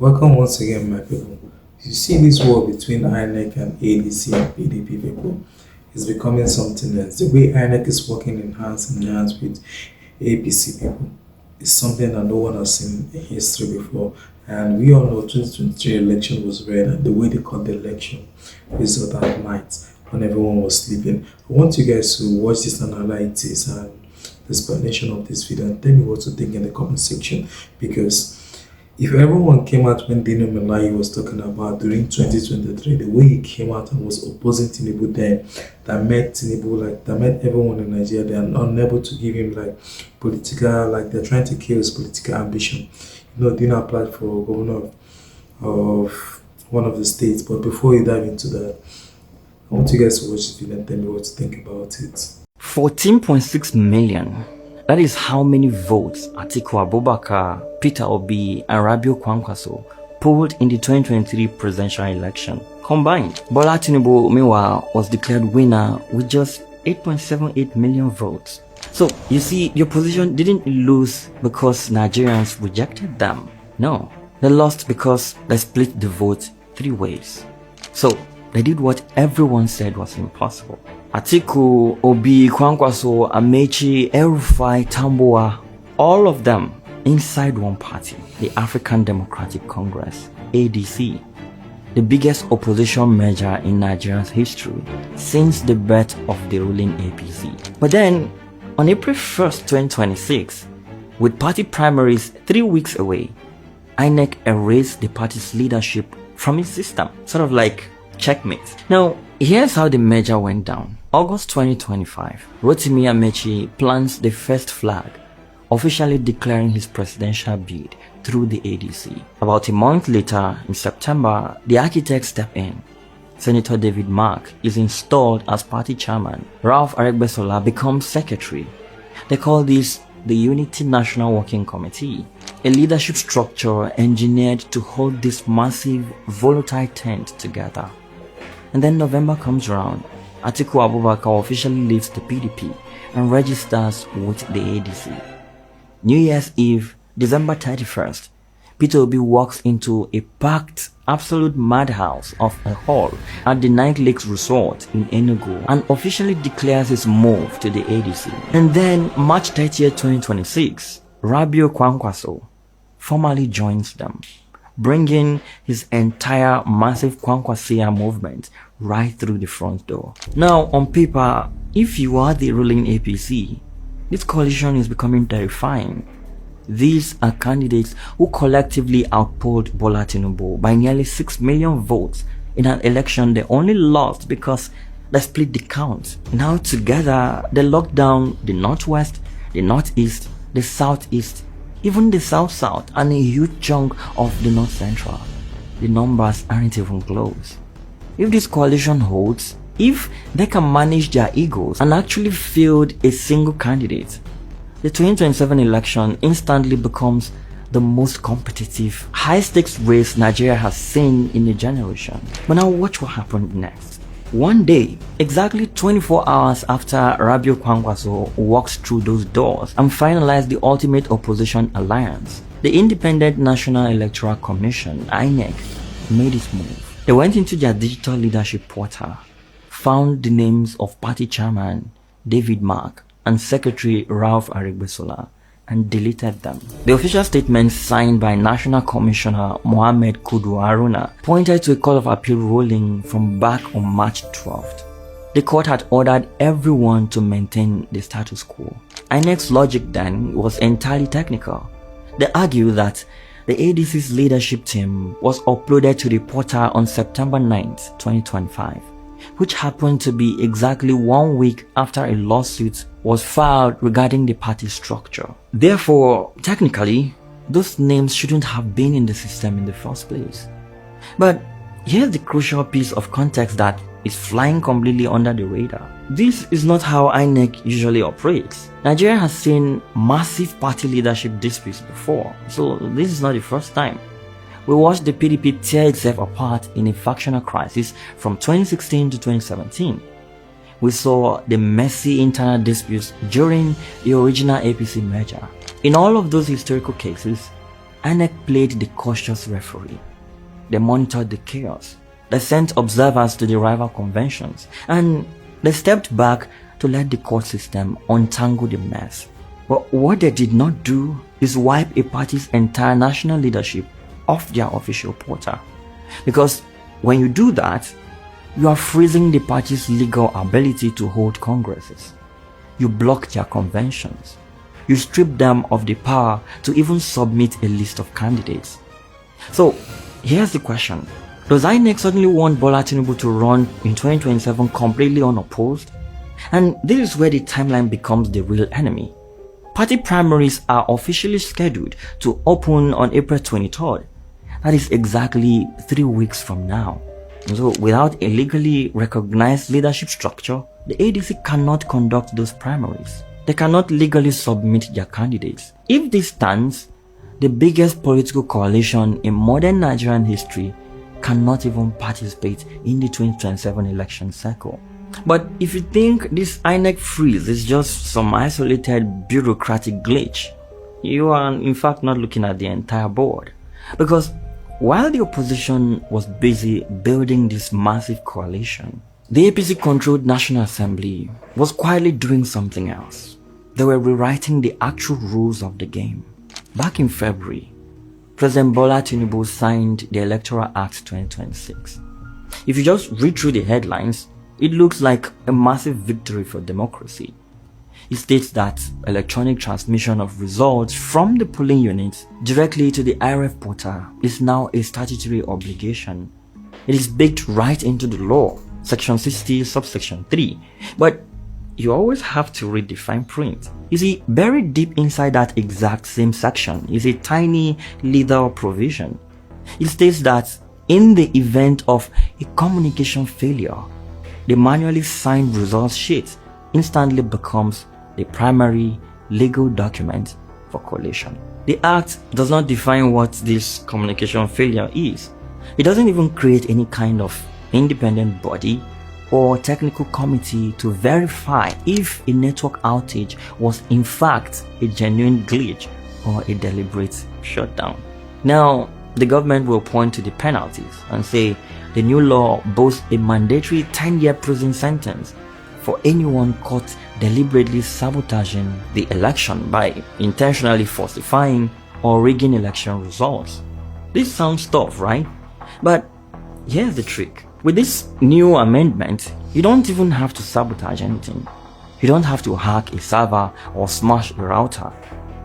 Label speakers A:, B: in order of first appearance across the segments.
A: Welcome once again, my people. You see, this war between INEC and ADC and PDP people is becoming something else. The way INEC is working in hands with APC people is something that no one has seen in history before. And we all know 2023 election was red, and the way they cut the election result at night when everyone was sleeping. I want you guys to watch this analysis and the explanation of this video and tell me what you think in the comment section, because if everyone came out when Dino Melaye was talking about during 2023, the way he came out and was opposing Tinubu then, that made Tinubu, that made everyone in Nigeria, they are unable to give him political, they're trying to kill his political ambition. Dino applied for governor of one of the states, but before you dive into that, I want you guys to watch this video and tell me what you think about it.
B: 14.6 million. That is how many votes Atiku Abubakar, Peter Obi, and Rabiu Kwankwaso polled in the 2023 presidential election combined. Bola Tinubu, meanwhile, was declared winner with just 8.78 million votes. So, you see, the opposition didn't lose because Nigerians rejected them. No, they lost because they split the vote 3 ways. So, they did what everyone said was impossible. Atiku, Obi, Kwankwaso, Amechi, El-Rufai, Tambuwa, all of them inside one party, the African Democratic Congress, ADC, the biggest opposition merger in Nigeria's history since the birth of the ruling APC. But then, on April 1st, 2026, with party primaries 3 weeks away, INEC erased the party's leadership from its system, sort of like checkmate. Now, here's how the merger went down. August 2025, Rotimi Amechi plants the first flag, officially declaring his presidential bid through the ADC. About a month later, in September, the architects step in. Senator David Mark is installed as party chairman. Ralph Aregbesola becomes secretary. They call this the Unity National Working Committee, a leadership structure engineered to hold this massive, volatile tent together. And then November comes around. Atiku Abubakar officially leaves the PDP and registers with the ADC. New Year's Eve, December 31st, Peter Obi walks into a packed, absolute madhouse of a hall at the Night Lakes Resort in Enugu and officially declares his move to the ADC. And then March 30th, 2026, Rabiu Kwankwaso formally joins them, bringing his entire massive Kwankwasia movement right through the front door. Now, on paper, if you are the ruling APC, this coalition is becoming terrifying. These are candidates who collectively outpolled Bola Tinubu by nearly 6 million votes in an election they only lost because they split the count. Now together, they locked down the Northwest, the Northeast, the Southeast, even the South-South, and a huge chunk of the North Central. The numbers aren't even close. If this coalition holds, if they can manage their egos and actually field a single candidate, the 2027 election instantly becomes the most competitive, high-stakes race Nigeria has seen in a generation. But now watch what happened next. One day, exactly 24 hours after Rabiu Kwankwaso walked through those doors and finalized the ultimate opposition alliance, the Independent National Electoral Commission, INEC, made its move. They went into their digital leadership portal, found the names of party chairman David Mark and secretary Ralph Aregbesola, and deleted them. The official statement signed by National Commissioner Mohammed Kudu Haruna pointed to a court of appeal ruling from back on March 12th. The court had ordered everyone to maintain the status quo. INEC's logic then was entirely technical. They argued that the ADC's leadership team was uploaded to the portal on September 9th, 2025, which happened to be exactly 1 week after a lawsuit was filed regarding the party structure. Therefore, technically, those names shouldn't have been in the system in the first place. But here's the crucial piece of context that is flying completely under the radar. This is not how INEC usually operates. Nigeria has seen massive party leadership disputes before, so this is not the first time. We watched the PDP tear itself apart in a factional crisis from 2016 to 2017. We saw the messy internal disputes during the original APC merger. In all of those historical cases, INEC played the cautious referee. They monitored the chaos. They sent observers to the rival conventions, and they stepped back to let the court system untangle the mess. But what they did not do is wipe a party's entire national leadership off their official portal. Because when you do that, you are freezing the party's legal ability to hold congresses. You block their conventions. You strip them of the power to even submit a list of candidates. So, here's the question. Does INEC suddenly want Bola Tinubu to run in 2027 completely unopposed? And this is where the timeline becomes the real enemy. Party primaries are officially scheduled to open on April 23rd. That is exactly 3 weeks from now. So without a legally recognized leadership structure, the ADC cannot conduct those primaries. They cannot legally submit their candidates. If this stands, the biggest political coalition in modern Nigerian history cannot even participate in the 2027 election cycle. But if you think this INEC freeze is just some isolated bureaucratic glitch, you are in fact not looking at the entire board. Because while the opposition was busy building this massive coalition, the APC-controlled National Assembly was quietly doing something else. They were rewriting the actual rules of the game. Back in February, President Bola Tinubu signed the Electoral Act 2026. If you just read through the headlines, it looks like a massive victory for democracy. It states that electronic transmission of results from the polling units directly to the IRF portal is now a statutory obligation. It is baked right into the law, Section 60, subsection 3. But you always have to read the fine print. You see, buried deep inside that exact same section is a tiny legal provision. It states that in the event of a communication failure, the manually signed results sheet instantly becomes the primary legal document for coalition. The Act does not define what this communication failure is. It doesn't even create any kind of independent body or technical committee to verify if a network outage was in fact a genuine glitch or a deliberate shutdown. Now, the government will point to the penalties and say the new law boasts a mandatory 10-year prison sentence for anyone caught deliberately sabotaging the election by intentionally falsifying or rigging election results. This sounds tough, right? But here's the trick. With this new amendment, you don't even have to sabotage anything. You don't have to hack a server or smash a router.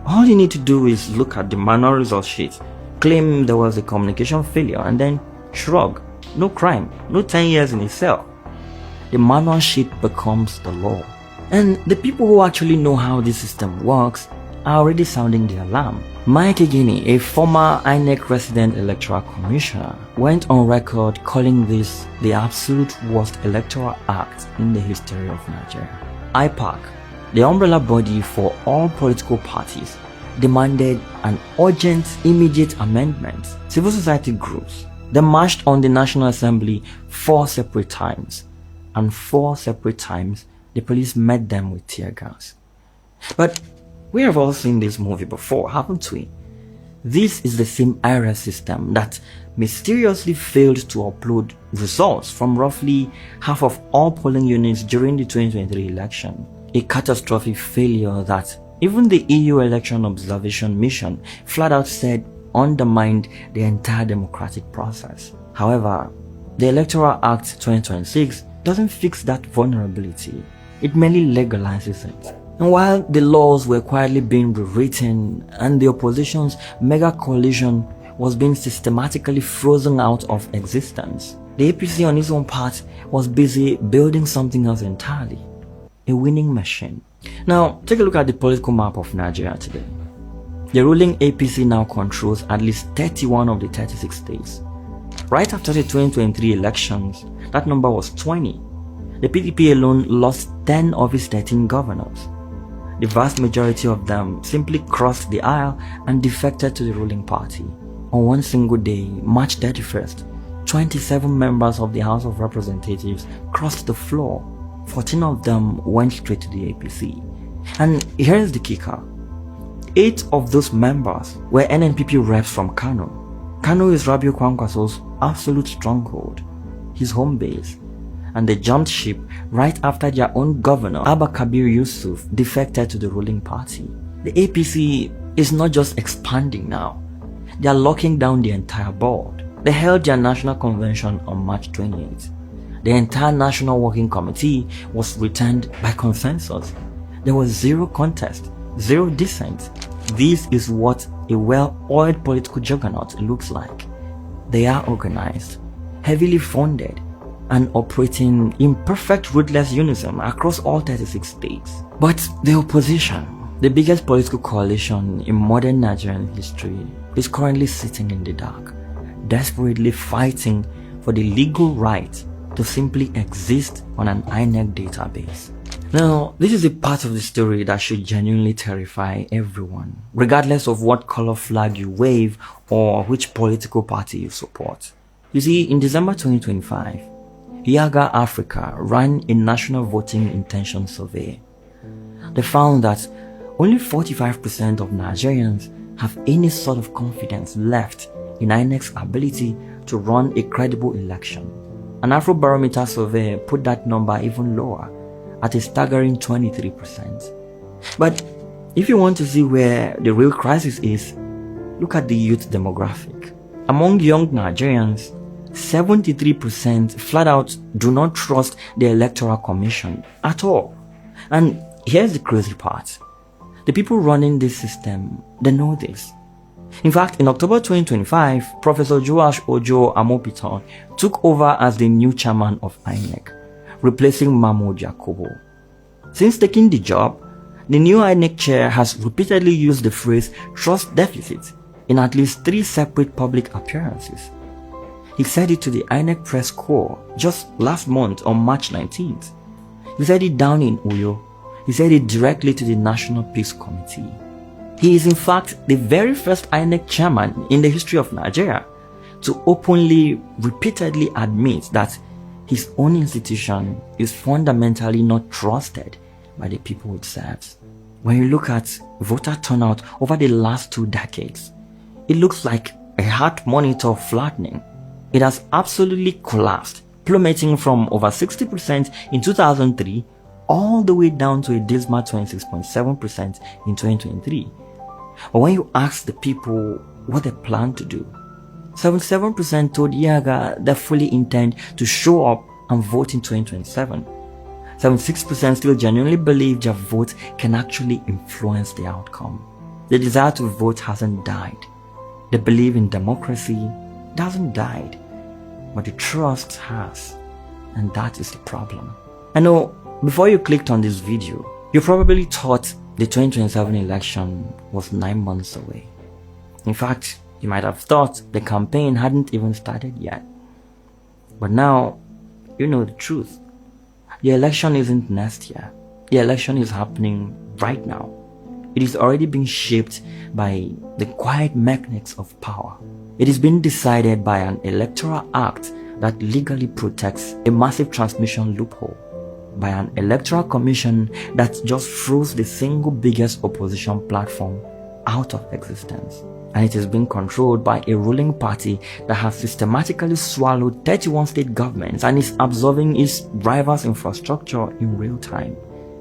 B: All you need to do is look at the manual result sheet, claim there was a communication failure, and then shrug. No crime, no 10 years in a cell. The manual sheet becomes the law. And the people who actually know how this system works are already sounding the alarm. Mike Egini, a former INEC resident electoral commissioner, went on record calling this the absolute worst electoral act in the history of Nigeria. IPAC, the umbrella body for all political parties, demanded an urgent, immediate amendment. Civil society groups, they marched on the National Assembly 4 separate times, and 4 separate times the police met them with tear gas. But we have all seen this movie before, haven't we? This is the same IRS system that mysteriously failed to upload results from roughly half of all polling units during the 2023 election. A catastrophic failure that even the EU Election Observation Mission flat out said undermined the entire democratic process. However, the Electoral Act 2026 doesn't fix that vulnerability. It merely legalizes it. And while the laws were quietly being rewritten and the opposition's mega coalition was being systematically frozen out of existence, the APC on its own part was busy building something else entirely, a winning machine. Now, take a look at the political map of Nigeria today. The ruling APC now controls at least 31 of the 36 states. Right after the 2023 elections, that number was 20. The PDP alone lost 10 of its 13 governors. The vast majority of them simply crossed the aisle and defected to the ruling party. On one single day, March 31st, 27 members of the House of Representatives crossed the floor. 14 of them went straight to the APC. And here's the kicker. 8 of those members were NNPP reps from Kano. Kano is Rabiu Kwankwaso's absolute stronghold, his home base, and they jumped ship right after their own governor, Abba Kabir Yusuf, defected to the ruling party. The APC is not just expanding now, they are locking down the entire board. They held their national convention on March 28th. The entire National Working Committee was returned by consensus. There was zero contest, zero dissent. This is what a well-oiled political juggernaut looks like. They are organized, heavily funded, and operating in perfect ruthless unison across all 36 states. But the opposition, the biggest political coalition in modern Nigerian history, is currently sitting in the dark, desperately fighting for the legal right to simply exist on an INEC database. Now, this is a part of the story that should genuinely terrify everyone, regardless of what color flag you wave or which political party you support. You see, in December 2025, Yaga Africa ran a national voting intention survey. They found that only 45% of Nigerians have any sort of confidence left in INEC's ability to run a credible election. An Afrobarometer survey put that number even lower, at a staggering 23%. But if you want to see where the real crisis is, look at the youth demographic. Among young Nigerians, 73% flat out do not trust the Electoral Commission at all. And here's the crazy part. The people running this system, they know this. In fact, in October 2025, Professor Joash Ojo Amopiton took over as the new chairman of INEC, replacing Mahmoud Yakubu. Since taking the job, the new INEC chair has repeatedly used the phrase trust deficit in at least 3 separate public appearances. He said it to the INEC press corps just last month on March 19th. He said it down in Uyo. He said it directly to the National Peace Committee. He is in fact the very first INEC chairman in the history of Nigeria to openly, repeatedly admit that his own institution is fundamentally not trusted by the people it serves. When you look at voter turnout over the last 2 decades, it looks like a heart monitor flattening. It has absolutely collapsed, plummeting from over 60% in 2003 all the way down to a dismal 26.7% in 2023. But when you ask the people what they plan to do, 77% told Yaga they fully intend to show up and vote in 2027. 76% still genuinely believe their vote can actually influence the outcome. The desire to vote hasn't died. They believe in democracy. It hasn't died. But the trust has. And that is the problem. I know, before you clicked on this video, you probably thought the 2027 election was 9 months away. In fact, you might have thought the campaign hadn't even started yet. But now, you know the truth. The election isn't next year. The election is happening right now. It is already being shaped by the quiet magnets of power. It is being decided by an electoral act that legally protects a massive transmission loophole, by an electoral commission that just throws the single biggest opposition platform out of existence. And it is being controlled by a ruling party that has systematically swallowed 31 state governments and is absorbing its rivals' infrastructure in real time.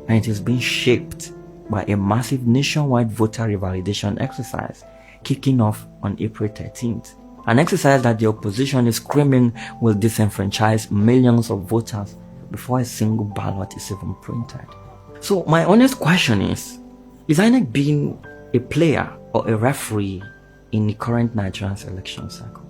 B: And it is being shaped by a massive nationwide voter revalidation exercise kicking off on April 13th. An exercise that the opposition is screaming will disenfranchise millions of voters before a single ballot is even printed. So my honest question is INEC being a player or a referee in the current Nigerian election cycle?